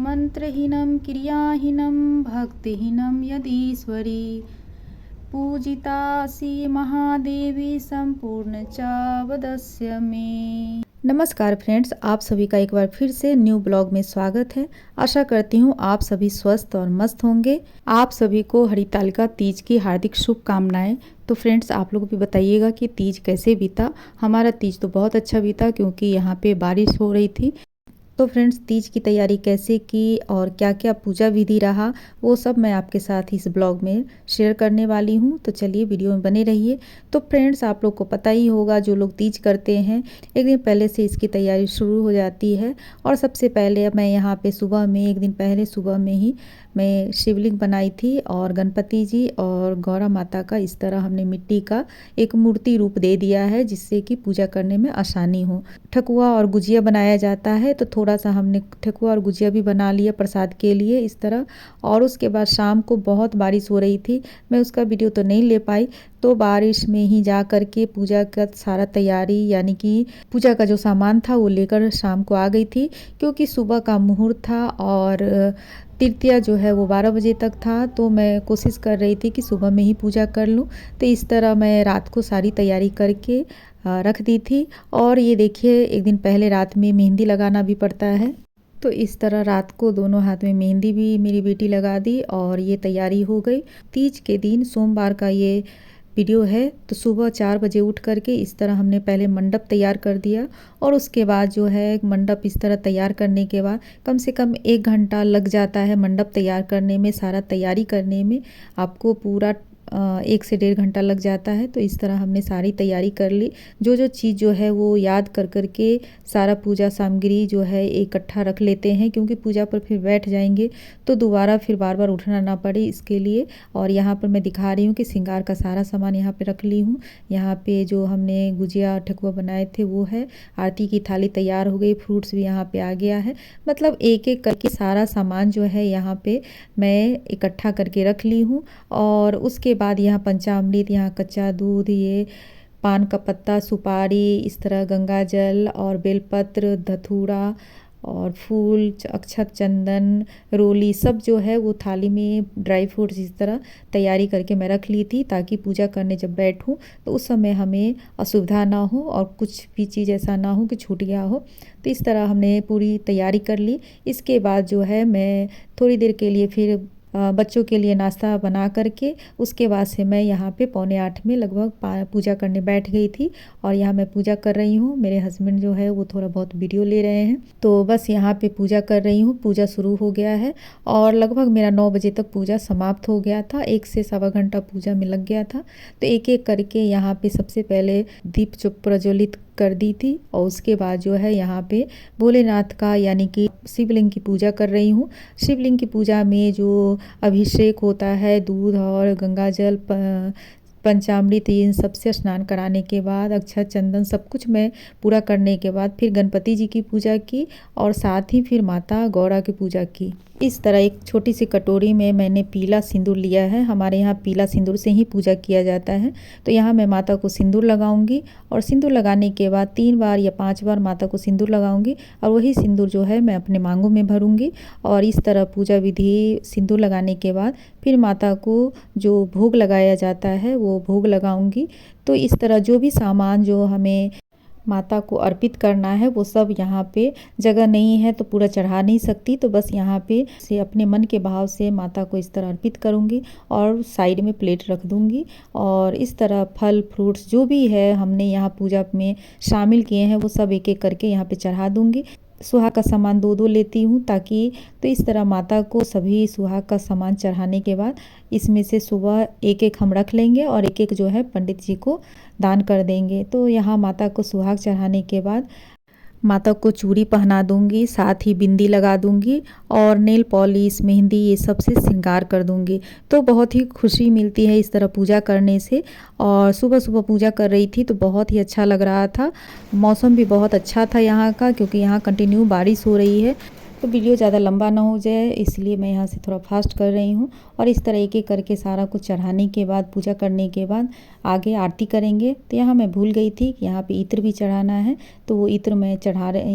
मंत्रहीनं क्रियाहीनं भक्तिहीनं यदीश्वरी पूजितासि महादेवी संपूर्ण च वदस्य मे। नमस्कार फ्रेंड्स, आप सभी का एक बार फिर से न्यू ब्लॉग में स्वागत है। आशा करती हूँ आप सभी स्वस्थ और मस्त होंगे। आप सभी को हरितालिका तीज की हार्दिक शुभकामनाएं। तो फ्रेंड्स, आप लोग भी बताइएगा कि तीज कैसे बीता। हमारा तीज तो बहुत अच्छा बीता क्योंकि यहाँ पे बारिश हो रही थी। तो फ्रेंड्स, तीज की तैयारी कैसे की और क्या क्या पूजा विधि रहा, वो सब मैं आपके साथ इस ब्लॉग में शेयर करने वाली हूँ। तो चलिए वीडियो में बने रहिए। तो फ्रेंड्स, आप लोग को पता ही होगा, जो लोग तीज करते हैं एक दिन पहले से इसकी तैयारी शुरू हो जाती है। और सबसे पहले मैं यहाँ पे सुबह में, एक दिन पहले सुबह में ही मैं शिवलिंग बनाई थी और गणपति जी और गौरा माता का इस तरह हमने मिट्टी का एक मूर्ति रूप दे दिया है, जिससे कि पूजा करने में आसानी हो। ठकुआ और गुजिया बनाया जाता है, तो थोड़ा सा हमने ठकुआ और गुजिया भी बना लिया प्रसाद के लिए इस तरह। और उसके बाद शाम को बहुत बारिश हो रही थी, मैं उसका वीडियो तो नहीं ले पाई। तो बारिश में ही जा कर के पूजा का सारा तैयारी, यानी कि पूजा का जो सामान था वो लेकर शाम को आ गई थी, क्योंकि सुबह का मुहूर्त था और तृतीया जो है वो 12 बजे तक था। तो मैं कोशिश कर रही थी कि सुबह में ही पूजा कर लूँ। तो इस तरह मैं रात को सारी तैयारी करके रख दी थी। और ये देखिए, एक दिन पहले रात में मेहंदी लगाना भी पड़ता है, तो इस तरह रात को दोनों हाथ में मेहंदी भी मेरी बेटी लगा दी और ये तैयारी हो गई। तीज के दिन सोमवार का ये वीडियो है। तो सुबह 4 बजे उठ करके इस तरह हमने पहले मंडप तैयार कर दिया। और उसके बाद जो है मंडप इस तरह तैयार करने के बाद कम से कम 1 घंटा लग जाता है मंडप तैयार करने में। सारा तैयारी करने में आपको पूरा 1 से 1.5 घंटा लग जाता है। तो इस तरह हमने सारी तैयारी कर ली। जो जो चीज़ जो है वो याद कर कर के सारा पूजा सामग्री जो है इकट्ठा रख लेते हैं, क्योंकि पूजा पर फिर बैठ जाएंगे तो दोबारा फिर बार बार उठना ना पड़े, इसके लिए। और यहाँ पर मैं दिखा रही हूँ कि श्रृंगार का सारा सामान यहाँ पे रख ली हूँ। यहाँ पे जो हमने गुजिया ठकुआ बनाए थे वो है। आरती की थाली तैयार हो गई, फ्रूट्स भी यहाँ पे आ गया है। मतलब एक एक करके सारा सामान जो है यहाँ पे मैं इकट्ठा करके रख ली हूँ। और उसके बाद यहाँ पंचामृत, यहाँ कच्चा दूध, ये पान का पत्ता, सुपारी, इस तरह गंगा जल और बेलपत्र, धतूरा और फूल, अक्षत, चंदन, रोली, सब जो है वो थाली में ड्राई फ्रूट्स इस तरह तैयारी करके मैं रख ली थी, ताकि पूजा करने जब बैठूं तो उस समय हमें असुविधा ना हो और कुछ भी चीज़ ऐसा ना हो कि छूट गया हो। तो इस तरह हमने पूरी तैयारी कर ली। इसके बाद जो है मैं थोड़ी देर के लिए फिर बच्चों के लिए नाश्ता बना करके उसके बाद से मैं यहाँ पे 7:45 में लगभग पूजा करने बैठ गई थी। और यहाँ मैं पूजा कर रही हूँ। मेरे हस्बैंड जो है वो थोड़ा बहुत वीडियो ले रहे हैं, तो बस यहाँ पे पूजा कर रही हूँ। पूजा शुरू हो गया है और लगभग मेरा 9 बजे तक पूजा समाप्त हो गया था। 1 से सवा घंटा पूजा में लग गया था। तो एक एक करके यहाँ पे सबसे पहले दीप जो प्रज्वलित कर दी थी और उसके बाद जो है यहाँ पे भोलेनाथ का, यानी कि शिवलिंग की पूजा कर रही हूँ। शिवलिंग की पूजा में जो अभिषेक होता है, दूध और गंगाजल, पंचामृत, इन सबसे स्नान कराने के बाद अक्षत चंदन सब कुछ मैं पूरा करने के बाद फिर गणपति जी की पूजा की और साथ ही फिर माता गौरा की पूजा की। इस तरह एक छोटी सी कटोरी में मैंने पीला सिंदूर लिया है। हमारे यहाँ पीला सिंदूर से ही पूजा किया जाता है। तो यहाँ मैं माता को सिंदूर लगाऊंगी और सिंदूर लगाने के बाद 3 बार या 5 बार माता को सिंदूर लगाऊंगी और वही सिंदूर जो है मैं अपने मांगों में भरूंगी। और इस तरह पूजा विधि, सिंदूर लगाने के बाद फिर माता को जो भोग लगाया जाता है वो भोग लगाऊंगी। तो इस तरह जो भी सामान जो हमें माता को अर्पित करना है वो सब यहाँ पे, जगह नहीं है तो पूरा चढ़ा नहीं सकती, तो बस यहाँ पे से अपने मन के भाव से माता को इस तरह अर्पित करूँगी और साइड में प्लेट रख दूँगी। और इस तरह फल फ्रूट्स जो भी है हमने यहाँ पूजा में शामिल किए हैं वो सब एक एक करके यहाँ पे चढ़ा दूँगी। सुहाग का सामान 2-2 लेती हूँ, ताकि तो इस तरह माता को सभी सुहाग का सामान चढ़ाने के बाद इसमें से सुबह एक एक हम रख लेंगे और एक एक जो है पंडित जी को दान कर देंगे। तो यहाँ माता को सुहाग चढ़ाने के बाद माता को चूड़ी पहना दूंगी, साथ ही बिंदी लगा दूंगी और नेल पॉलिश, मेहंदी, ये सब से श्रृंगार कर दूंगी। तो बहुत ही खुशी मिलती है इस तरह पूजा करने से। और सुबह सुबह पूजा कर रही थी तो बहुत ही अच्छा लग रहा था। मौसम भी बहुत अच्छा था यहाँ का, क्योंकि यहाँ कंटिन्यू बारिश हो रही है। तो वीडियो ज़्यादा लंबा ना हो जाए इसलिए मैं यहाँ से थोड़ा फास्ट कर रही हूँ। और इस तरह एक एक करके सारा कुछ चढ़ाने के बाद, पूजा करने के बाद आगे आरती करेंगे। तो यहाँ मैं भूल गई थी कि यहाँ पे इत्र भी चढ़ाना है, तो वो इत्र मैं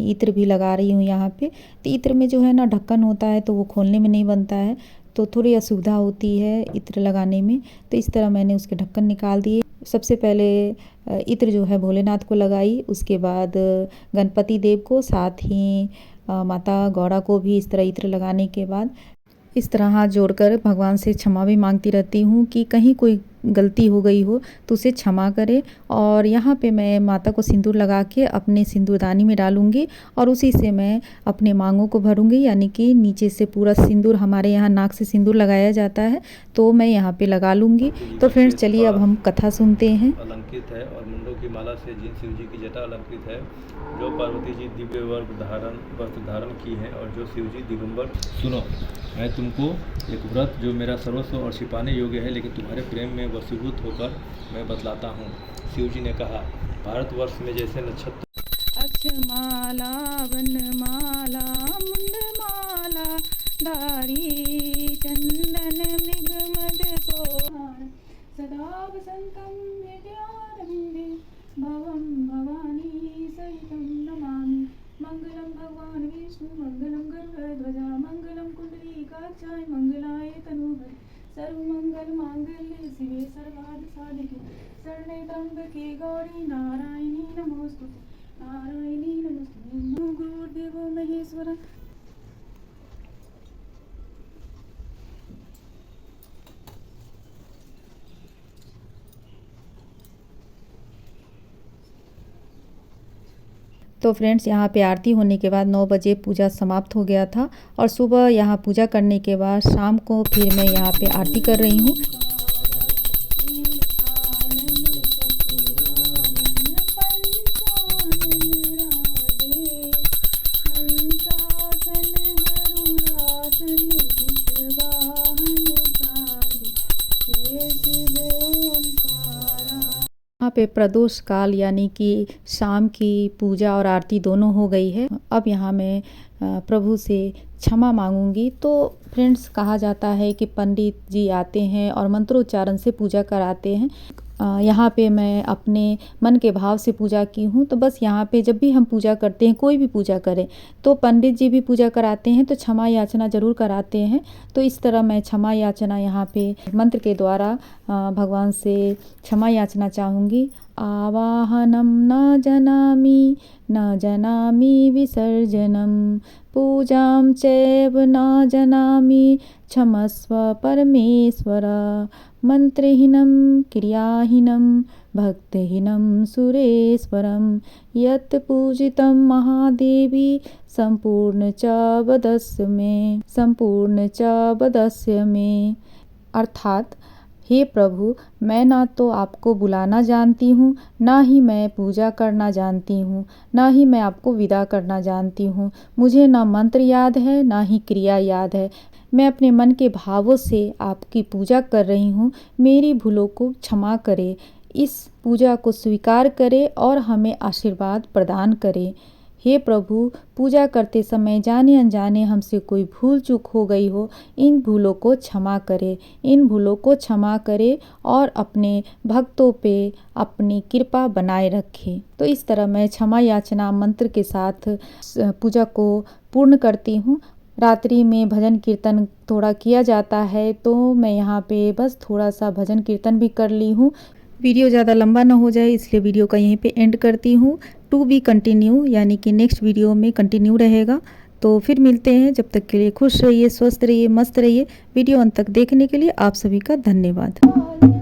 इत्र भी लगा रही हूँ यहाँ पे। तो इत्र में जो है ना ढक्कन होता है, तो वो खोलने में नहीं बनता है, तो थोड़ी असुविधा होती है इत्र लगाने में। तो इस तरह मैंने उसके ढक्कन निकाल दिए। सबसे पहले इत्र जो है भोलेनाथ को लगाई, उसके बाद गणपति देव को, साथ ही माता गौड़ा को भी इस तरह इत्र लगाने के बाद इस तरह हाथ जोड़कर भगवान से क्षमा भी मांगती रहती हूँ कि कहीं कोई गलती हो गई हो तो उसे क्षमा करे। और यहाँ पे मैं माता को सिंदूर लगा के अपने सिंदूरदानी में डालूँगी और उसी से मैं अपने मांगों को भरूँगी, यानी कि नीचे से पूरा सिंदूर, हमारे यहाँ नाक से सिंदूर लगाया जाता है, तो मैं यहाँ पे लगा लूँगी। तो फ्रेंड्स चलिए अब हम कथा सुनते हैं। अलंकृत है और मुंडों की माला से जिन शिव जी की जटा अलंकृत है, जो पार्वती जी दिव्य वस्त्र धारण की है और जो शिव जी दिगंबर। सुनो, मैं तुमको एक व्रत जो मेरा सर्वस्व और छिपाने योग्य है, लेकिन तुम्हारे प्रेम में वशीभूत होकर मैं बतलाता हूँ। शिव जी ने कहा, भारतवर्ष में जैसे नक्षत्र अक्षमाला वनमाला मुंडमाला धारी चंदन मृगमद सोहार सदा वसंतम विद्यारंभे भवम भवानी सहितं नमामि। मंगलम भगवान विष्णु मंगलम गरुड़ध्वजा मंगलम कुंडलीकाक्षाय मंगलाय तनूहरि सर्वमंगल मांगल्ये शिवे सर्वार्थ साधिके शरणे त्र्यंबके गौरी नारायणी नमोस्तुते नारायणी नमोस्तुते। गुरुर्देवो महेश्वरः। तो फ्रेंड्स यहाँ पे आरती होने के बाद 9 बजे पूजा समाप्त हो गया था और सुबह यहाँ पूजा करने के बाद शाम को फिर मैं यहाँ पे आरती कर रही हूँ। यहाँ पे प्रदोष काल यानी कि शाम की पूजा और आरती दोनों हो गई है। अब यहाँ मैं प्रभु से क्षमा मांगूंगी। तो फ्रेंड्स कहा जाता है कि पंडित जी आते हैं और मंत्रोच्चारण से पूजा कराते हैं। यहाँ पे मैं अपने मन के भाव से पूजा की हूँ। तो बस यहाँ पे जब भी हम पूजा करते हैं, कोई भी पूजा करें, तो पंडित जी भी पूजा कराते हैं तो क्षमा याचना ज़रूर कराते हैं। तो इस तरह मैं क्षमा याचना यहाँ पे मंत्र के द्वारा भगवान से क्षमा याचना चाहूँगी। आवाहनम न जनामि विसर्जनम पूजां चैव न जनामि क्षमस्व परमेश्वर मंत्रहीनं क्रियाहीनं भक्तिहीनं सुरेश्वरं यत् पूजितं महादेवी संपूर्ण च वदस्य मे। अर्थात हे प्रभु, मैं ना तो आपको बुलाना जानती हूँ, ना ही मैं पूजा करना जानती हूँ, ना ही मैं आपको विदा करना जानती हूँ। मुझे ना मंत्र याद है, ना ही क्रिया याद है। मैं अपने मन के भावों से आपकी पूजा कर रही हूँ। मेरी भूलों को क्षमा करे, इस पूजा को स्वीकार करे और हमें आशीर्वाद प्रदान करे। हे प्रभु, पूजा करते समय जाने अनजाने हमसे कोई भूल चूक हो गई हो, इन भूलों को क्षमा करे और अपने भक्तों पे अपनी कृपा बनाए रखे। तो इस तरह मैं क्षमा याचना मंत्र के साथ पूजा को पूर्ण करती हूँ। रात्रि में भजन कीर्तन थोड़ा किया जाता है, तो मैं यहाँ पे बस थोड़ा सा भजन कीर्तन भी कर ली हूँ। वीडियो ज़्यादा लंबा ना हो जाए इसलिए वीडियो का यहीं पे एंड करती हूँ। टू बी कंटिन्यू, यानी कि नेक्स्ट वीडियो में कंटिन्यू रहेगा। तो फिर मिलते हैं, जब तक के लिए खुश रहिए, स्वस्थ रहिए, मस्त रहिए। वीडियो अंत तक देखने के लिए आप सभी का धन्यवाद।